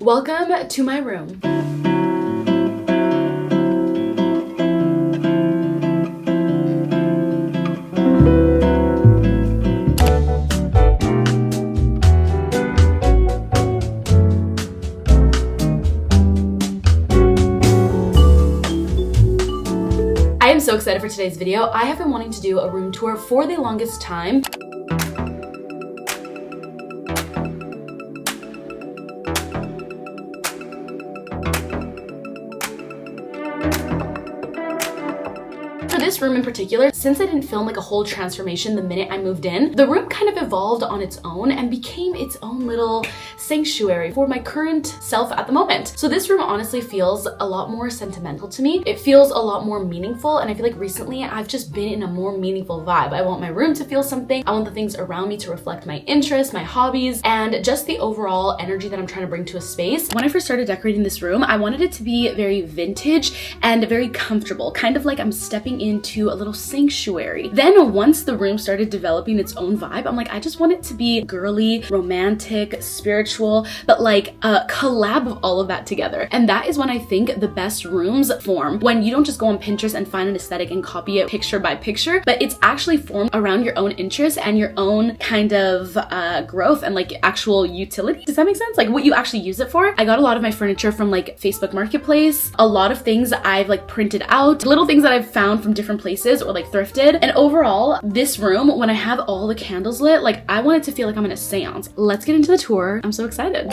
Welcome to my room. I am so excited for today's video. I have been wanting to do a room tour for the longest time. For this room in particular, since I didn't film like a whole transformation the minute I moved in, the room kind of evolved on its own and became its own little sanctuary for my current self at the moment. So this room honestly feels a lot more sentimental to me. It feels a lot more meaningful, and I feel like recently I've just been in a more meaningful vibe. I want my room to feel something. I want the things around me to reflect my interests, my hobbies, and just the overall energy that I'm trying to bring to a space. When I first started decorating this room, I wanted it to be very vintage and very comfortable, kind of like I'm stepping into a little sanctuary. Then once the room started developing its own vibe, I'm like, I just want it to be girly, romantic, spiritual, but like a collab of all of that together. And that is when I think the best rooms form, when you don't just go on Pinterest and find an aesthetic and copy it picture by picture, but it's actually formed around your own interests and your own kind of growth and like actual utility. Does that make sense? Like what you actually use it for. I got a lot of my furniture from like Facebook Marketplace, a lot of things I've like printed out, little things that I've found from different places or like thrifted. And overall, this room, when I have all the candles lit, like I want it to feel like I'm in a seance. Let's get into the tour. I'm so excited.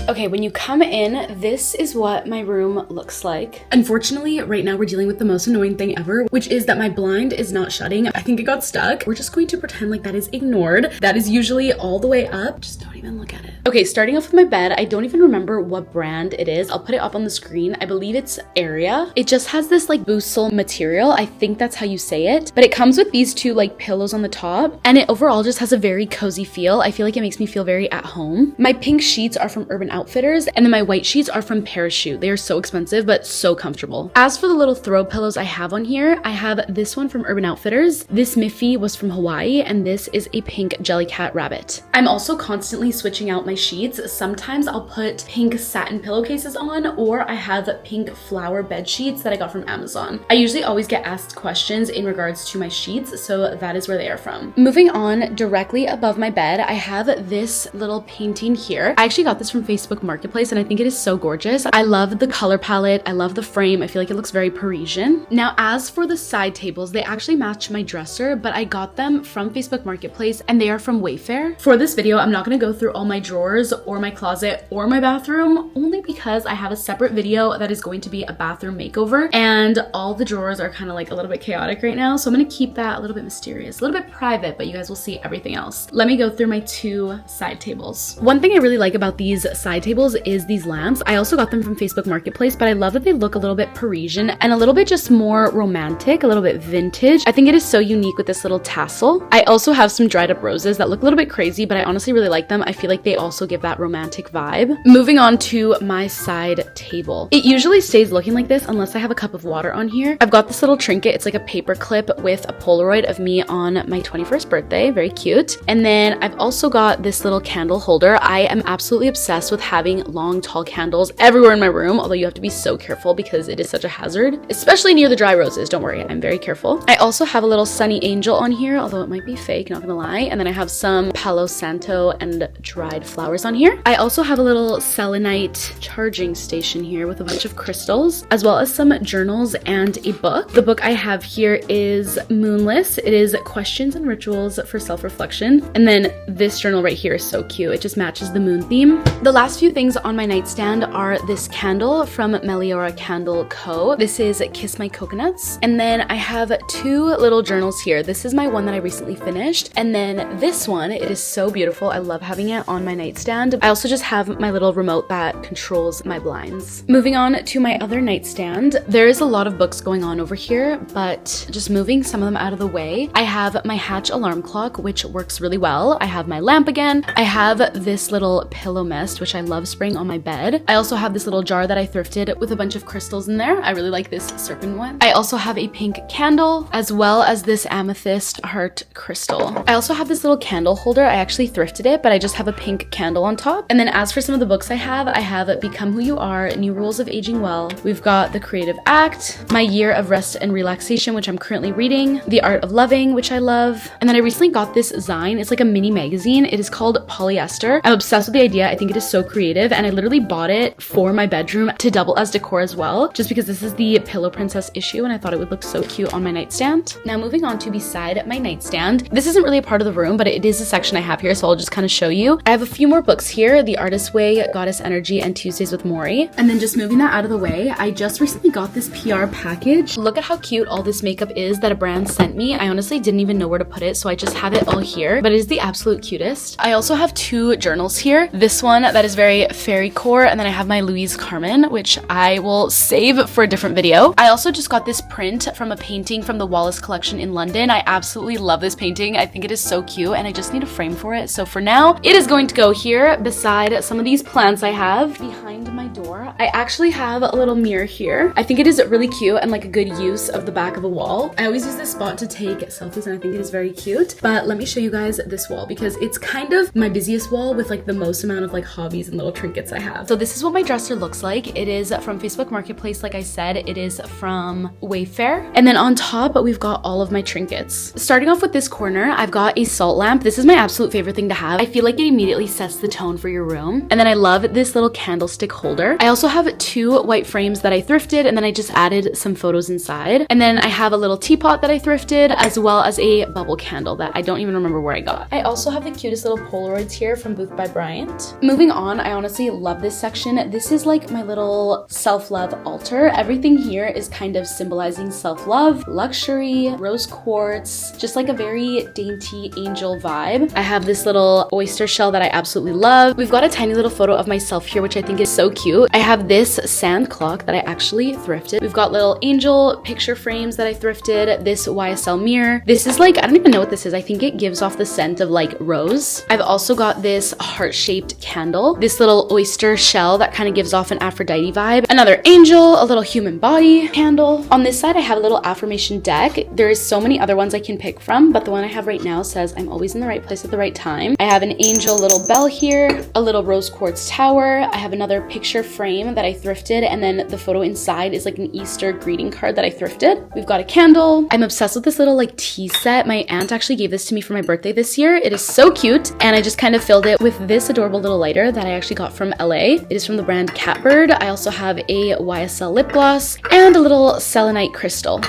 Okay, when you come in, this is what my room looks like. Unfortunately, right now we're dealing with the most annoying thing ever, which is that my blind is not shutting. I think it got stuck. We're just going to pretend like that is ignored. That is usually all the way up. Just don't even look at it. Okay, starting off with my bed, I don't even remember what brand it is. I'll put it up on the screen. I believe it's Area. It just has this like Bousel material. I think that's how you say it. But it comes with these two like pillows on the top, and it overall just has a very cozy feel. I feel like it makes me feel very at home. My pink sheets are from Urban Outfitters, and then my white sheets are from Parachute. They are so expensive, but so comfortable. As for the little throw pillows I have on here, I have this one from Urban Outfitters. This Miffy was from Hawaii, and this is a pink Jellycat rabbit. I'm also constantly switching out my sheets. Sometimes I'll put pink satin pillowcases on, or I have pink flower bed sheets that I got from Amazon. I usually always get asked questions in regards to my sheets, so that is where they are from. Moving on, directly above my bed, I have this little painting here. I actually got this from Facebook Marketplace, and I think it is so gorgeous. I love the color palette. I love the frame. I feel like it looks very Parisian. Now, as for the side tables, they actually match my dresser, but I got them from Facebook Marketplace, and they are from Wayfair. For this video, I'm not going to go through all my drawers or my closet or my bathroom, only because I have a separate video that is going to be a bathroom makeover, and all the drawers are kind of like a little bit chaotic right now, so I'm going to keep that a little bit mysterious, a little bit private, but you guys will see everything else. Let me go through my two side tables. One thing I really like about these side tables is these lamps. I also got them from Facebook Marketplace, but I love that they look a little bit Parisian and a little bit just more romantic, a little bit vintage. I think it is so unique with this little tassel. I also have some dried up roses that look a little bit crazy, but I honestly really like them. I feel like they also give that romantic vibe. Moving on to my side table. It usually stays looking like this unless I have a cup of water on here. I've got this little trinket. It's like a paper clip with a Polaroid of me on my 21st birthday. Very cute. And then I've also got this little candle holder. I am absolutely obsessed with having long, tall candles everywhere in my room, although you have to be so careful because it is such a hazard, especially near the dry roses. Don't worry, I'm very careful. I also have a little sunny angel on here, although it might be fake, not gonna lie. And then I have some Palo Santo and dried flowers on here. I also have a little selenite charging station here with a bunch of crystals, as well as some journals and a book. The book I have here is Moonless. It is Questions and Rituals for Self-Reflection. And then this journal right here is so cute. It just matches the moon theme. The last few things on my nightstand are this candle from Meliora Candle Co. This is Kiss My Coconuts. And then I have two little journals here. This is my one that I recently finished. And then this one, it is so beautiful. I love having it on my nightstand. I also just have my little remote that controls my blinds. Moving on to my other nightstand, there is a lot of books going on over here, but just moving some of them out of the way. I have my Hatch alarm clock, which works really well. I have my lamp again. I have this little pillow mist, which I love spraying on my bed. I also have this little jar that I thrifted with a bunch of crystals in there. I really like this serpent one. I also have a pink candle, as well as this amethyst heart crystal. I also have this little candle holder. I actually thrifted it, but I just have a pink candle on top. And then as for some of the books I have Become Who You Are, New Rules of Aging Well. We've got The Creative Act, My Year of Rest and Relaxation, which I'm currently reading, The Art of Loving, which I love. And then I recently got this Zine. It's like a mini magazine. It is called Polyester. I'm obsessed with the idea. I think it is so creative, and I literally bought it for my bedroom to double as decor as well, just because this is the Pillow Princess issue and I thought it would look so cute on my nightstand. Now moving on to beside my nightstand. This isn't really a part of the room, but it is a section I have here, so I'll just kind of show you. I have a few more books here, The Artist's Way, Goddess Energy, and Tuesdays with Maury. And then just moving that out of the way, I just recently got this PR package. Look at how cute all this makeup is that a brand sent me. I honestly didn't even know where to put it, so I just have it all here, but it is the absolute cutest. I also have two journals here. This one that is very fairy core, and then I have my Louise Carmen, which I will save for a different video. I also just got this print from a painting from the Wallace collection in London. I absolutely love this painting. I think it is so cute, and I just need a frame for it. So for now, it is going to go here beside some of these plants I have behind my door. I actually have a little mirror here. I think it is really cute and like a good use of the back of a wall. I always use this spot to take selfies, and I think it is very cute. But let me show you guys this wall because it's kind of my busiest wall with like the most amount of like hobbies and little trinkets I have. So this is what my dresser looks like. It is from Facebook Marketplace. Like I said, it is from Wayfair. And then on top, we've got all of my trinkets. Starting off with this corner, I've got a salt lamp. This is my absolute favorite thing to have. I feel like it immediately sets the tone for your room. And then I love this little candlestick holder. I also have two white frames that I thrifted, and then I just added some photos inside. And then I have a little teapot that I thrifted, as well as a bubble candle that I don't even remember where I got. I also have the cutest little Polaroids here from Booth by Bryant. Moving on, I honestly love this section. This is like my little self-love altar. Everything here is kind of symbolizing self-love, luxury, rose quartz, just like a very dainty angel vibe. I have this little oyster shell that I absolutely love. We've got a tiny little photo of myself here, which I think is so cute. I have this sand clock that I actually thrifted. We've got little angel picture frames that I thrifted, this YSL mirror. This is like, I don't even know what this is. I think it gives off the scent of like rose. I've also got this heart-shaped candle, this little oyster shell that kind of gives off an Aphrodite vibe, another angel, a little human body candle. On this side, I have a little affirmation deck. There is so many other ones I can pick from, but the one I have right now says I'm always in the right place at the right time. I have an angel little bell here, a little rose quartz tower. I have another picture frame that I thrifted, and then the photo inside is like an Easter greeting card that I thrifted. We've got a candle. I'm obsessed with this little like tea set. My aunt actually gave this to me for my birthday this year. It is so cute, and I just kind of filled it with this adorable little lighter that I actually got from LA. It is from the brand Catbird. I also have a YSL lip gloss and a little selenite crystal.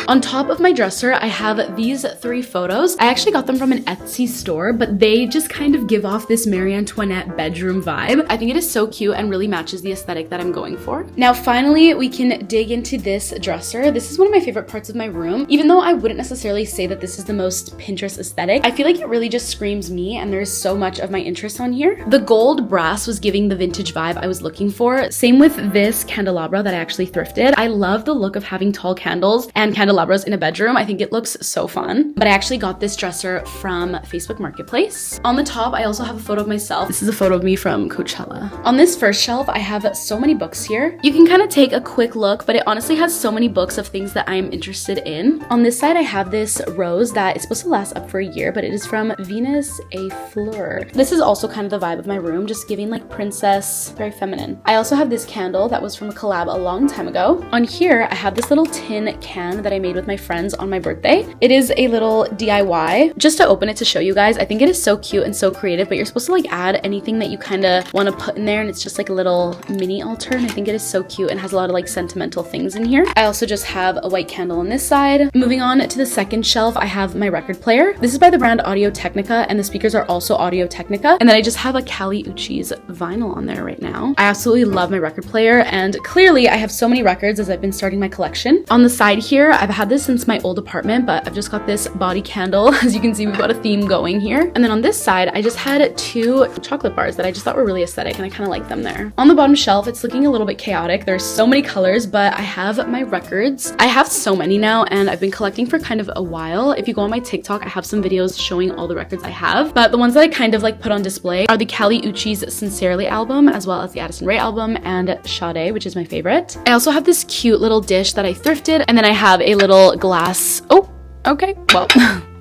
On top of my dresser, I have these three photos. I actually got them from an Etsy store, but they just kind of give off this Marie Antoinette bedroom vibe. I think it is so cute and really matches the aesthetic that I'm going for. Now, finally, we can dig into this dresser. This is one of my favorite parts of my room. Even though I wouldn't necessarily say that this is the most Pinterest aesthetic, I feel like it really just screams me, and there's so much of my interest on here. The gold brass was giving the vintage vibe I was looking for. Same with this candelabra that I actually thrifted. I love the look of having tall candles and candelabras in a bedroom. I think it looks so fun. But I actually got this dresser from Facebook Marketplace. On the top, I also have a photo of myself. This is a photo of me from Coachella. On this first shelf, I have so many books here. You can kind of take a quick look, but it honestly has so many books of things that I'm interested in. On this side, I have this rose that is supposed to last up for a year, but it is from Venus A Fleur. This is also kind of the vibe of my room, just giving like princess, very feminine. I also have this candle that was from a collab a long time ago. On here, I have this little tin can that I made with my friends on my birthday. It is a little DIY. Just to open it to show you guys, I think it is so cute and so creative, but you're supposed to like add anything that you kind of want to put in there, and it's just like a little mini mini altar, and I think it is so cute and has a lot of like sentimental things in here. I also just have a white candle on this side. Moving on to the second shelf, I have my record player. This is by the brand Audio-Technica, and the speakers are also Audio-Technica. And then I just have a Kali Uchis vinyl on there right now. I absolutely love my record player, and clearly I have so many records as I've been starting my collection. On the side here, I've had this since my old apartment, but I've just got this body candle. As you can see, we've got a theme going here. And then on this side, I just had 2 chocolate bars that I just thought were really aesthetic, and I kind of like them there. On the bottom shelf, it's looking a little bit chaotic. There's so many colors, but I have my records. I have so many now, and I've been collecting for kind of a while. If you go on my TikTok, I have some videos showing all the records I have, but the ones that I kind of like put on display are the Kali Uchis Sincerely album, as well as the Addison Rae album and Sade, which is my favorite. I also have this cute little dish that I thrifted, and then I have a little glass. Oh, okay, well.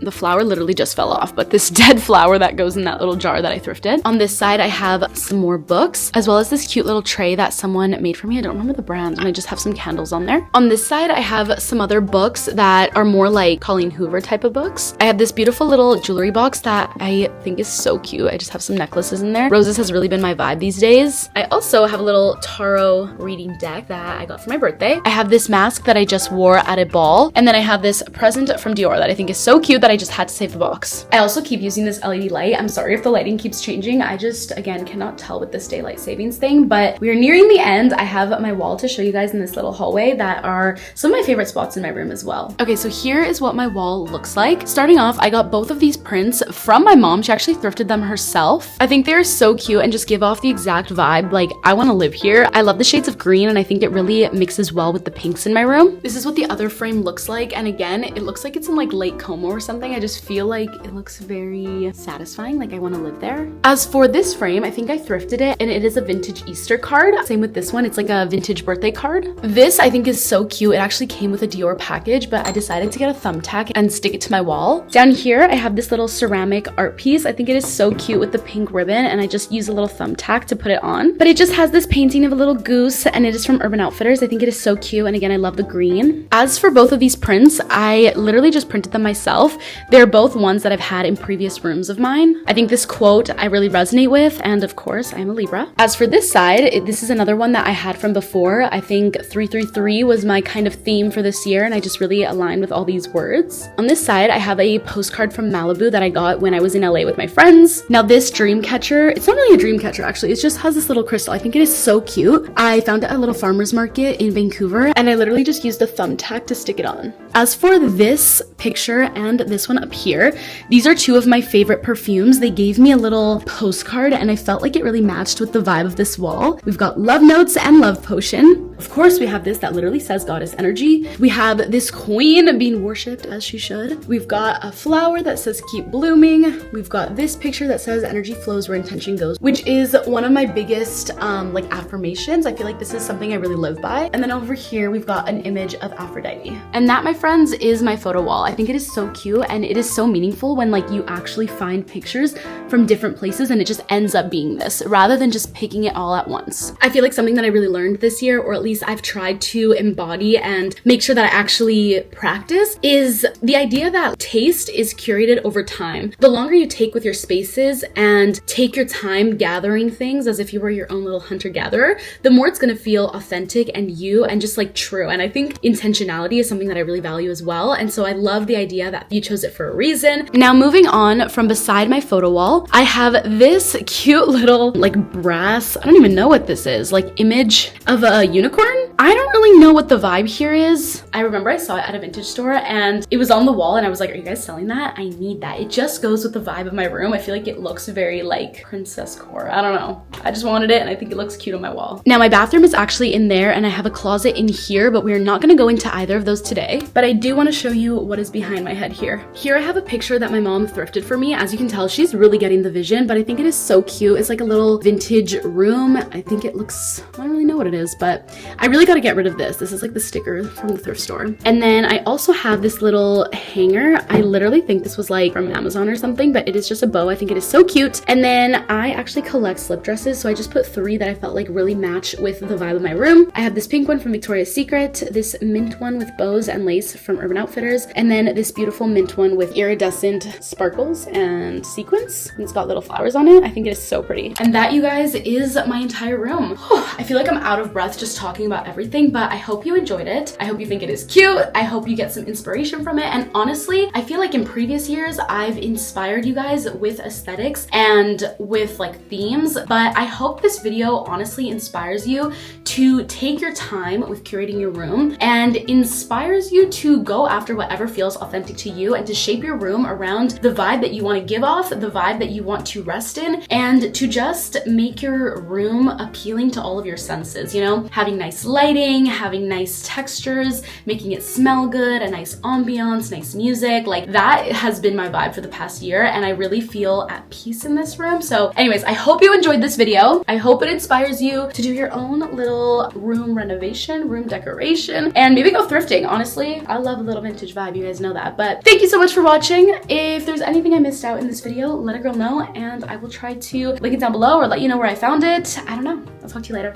The flower literally just fell off, but this dead flower that goes in that little jar that I thrifted. On this side, I have some more books, as well as this cute little tray that someone made for me. I don't remember the brand, and I just have some candles on there. On this side, I have some other books that are more like Colleen Hoover type of books. I have this beautiful little jewelry box that I think is so cute. I just have some necklaces in there. Roses has really been my vibe these days. I also have a little tarot reading deck that I got for my birthday. I have this mask that I just wore at a ball, and then I have this present from Dior that I think is so cute that I just had to save the box. I also keep using this LED light. I'm sorry if the lighting keeps changing. I just, again, cannot tell with this daylight savings thing, but we are nearing the end. I have my wall to show you guys in this little hallway that are some of my favorite spots in my room as well. Okay, so here is what my wall looks like. Starting off, I got both of these prints from my mom. She actually thrifted them herself. I think they're so cute and just give off the exact vibe. Like, I want to live here. I love the shades of green, and I think it really mixes well with the pinks in my room. This is what the other frame looks like, and again, it looks like it's in like Lake Como or something. I just feel like it looks very satisfying, like I want to live there. As for this frame, I think I thrifted it, and it is a vintage Easter card. Same with this one, it's like a vintage birthday card. This I think is so cute. It actually came with a Dior package, but I decided to get a thumbtack and stick it to my wall. Down here, I have this little ceramic art piece. I think it is so cute with the pink ribbon, and I just use a little thumbtack to put it on. But it just has this painting of a little goose, and it is from Urban Outfitters. I think it is so cute, and again, I love the green. As for both of these prints, I literally just printed them myself. They're both ones that I've had in previous rooms of mine. I think this quote I really resonate with, and of course, I'm a Libra. As for this side, this is another one that I had from before. I think 333 was my kind of theme for this year, and I just really aligned with all these words. On this side, I have a postcard from Malibu that I got when I was in LA with my friends. Now this dream catcher, it's not really a dream catcher actually, it just has this little crystal. I think it is so cute. I found it at a little farmer's market in Vancouver, and I literally just used a thumbtack to stick it on. As for this picture and this one up here, these are 2 of my favorite perfumes. They gave me a little postcard, and I felt like it really matched with the vibe of this wall. We've got Love Notes and Love Potion. Of course, we have this that literally says Goddess Energy. We have this queen being worshipped as she should. We've got a flower that says Keep Blooming. We've got this picture that says Energy Flows Where Intention Goes, which is one of my biggest like affirmations. I feel like this is something I really live by. And then over here, we've got an image of Aphrodite. And that, my friends, is my photo wall. I think it is so cute, and it is so meaningful when like you actually find pictures from different places and it just ends up being this, rather than just picking it all at once. I feel like something that I really learned this year, or at least I've tried to embody and make sure that I actually practice, is the idea that taste is curated over time. The longer you take with your spaces and take your time gathering things as if you were your own little hunter-gatherer, the more it's gonna feel authentic and you and just like true. And I think intentionality is something that I really value as well. And so I love the idea that you chose it for a reason. Now moving on, from beside my photo wall, I have this cute little like brass, I don't even know what this is, like image of a unicorn. I don't really know what the vibe here is. I remember I saw it at a vintage store and it was on the wall, and I was like, are you guys selling that? I need that. It just goes with the vibe of my room. I feel like it looks very like princess core. I don't know. I just wanted it, and I think it looks cute on my wall. Now my bathroom is actually in there, and I have a closet in here, but we're not gonna go into either of those today. But I do want to show you what is behind my head here. Here I have a picture that my mom thrifted for me. As you can tell, she's really getting the vision, but I think it is so cute. It's like a little vintage room. I think it looks, I don't really know what it is, but I really really got to get rid of this. This is like the sticker from the thrift store. And then I also have this little hanger. I literally think this was like from Amazon or something, but it is just a bow. I think it is so cute. And then I actually collect slip dresses, so I just put 3 that I felt like really match with the vibe of my room. I have this pink one from Victoria's Secret, this mint one with bows and lace from Urban Outfitters, and then this beautiful mint one with iridescent sparkles and sequins. And it's got little flowers on it. I think it is so pretty. And that, you guys, is my entire room. I feel like I'm out of breath just talking about everything, but I hope you enjoyed it. I hope you think it is cute. I hope you get some inspiration from it. And honestly, I feel like in previous years, I've inspired you guys with aesthetics and with like themes, but I hope this video honestly inspires you to take your time with curating your room and inspires you to go after whatever feels authentic to you and to shape your room around the vibe that you want to give off, the vibe that you want to rest in, and to just make your room appealing to all of your senses, you know? Having nice lighting, having nice textures, making it smell good, a nice ambiance, nice music, like that has been my vibe for the past year, and I really feel at peace in this room. So anyways, I hope you enjoyed this video. I hope it inspires you to do your own little room renovation, room decoration, and maybe go thrifting. Honestly, I love a little vintage vibe, you guys know that. But thank you so much for watching. If there's anything I missed out in this video, let a girl know, and I will try to link it down below or let you know where I found it. I don't know. I'll talk to you later.